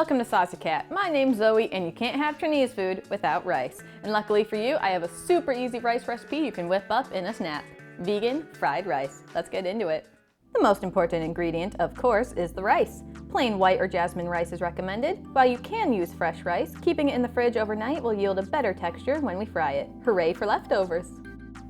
Welcome to Saucy Cat. My name's Zoe and you can't have Chinese food without rice. And luckily for you, I have a super easy rice recipe you can whip up in a snap. Vegan fried rice. Let's get into it. The most important ingredient, of course, is the rice. Plain white or jasmine rice is recommended. While you can use fresh rice, keeping it in the fridge overnight will yield a better texture when we fry it. Hooray for leftovers!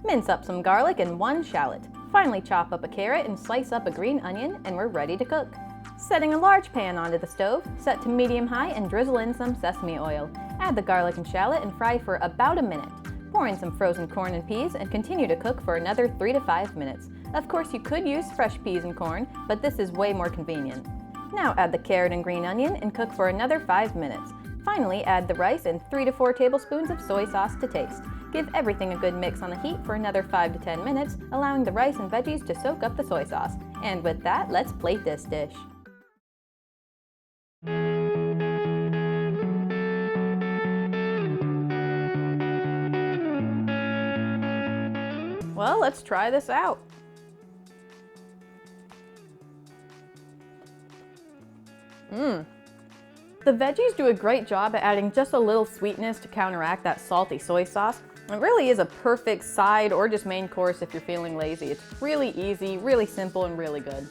Mince up some garlic and 1 shallot. Finally chop up a carrot and slice up a green onion and we're ready to cook. Setting a large pan onto the stove, set to medium-high and drizzle in some sesame oil. Add the garlic and shallot and fry for about a minute. Pour in some frozen corn and peas and continue to cook for another 3 to 5 minutes. Of course, you could use fresh peas and corn, but this is way more convenient. Now add the carrot and green onion and cook for another 5 minutes. Finally, add the rice and 3 to 4 tablespoons of soy sauce to taste. Give everything a good mix on the heat for another 5 to 10 minutes, allowing the rice and veggies to soak up the soy sauce. And with that, let's plate this dish. Well, let's try this out. The veggies do a great job at adding just a little sweetness to counteract that salty soy sauce. It really is a perfect side or just main course if you're feeling lazy. It's really easy, really simple, and really good.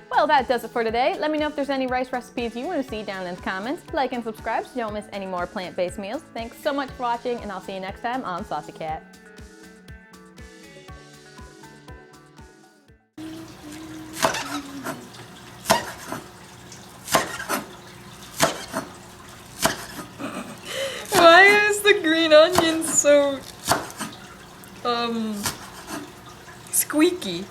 Well, that does it for today. Let me know if there's any rice recipes you want to see down in the comments. Like and subscribe so you don't miss any more plant-based meals. Thanks so much for watching, and I'll see you next time on Saucy Cat. Why is the green onion so, squeaky?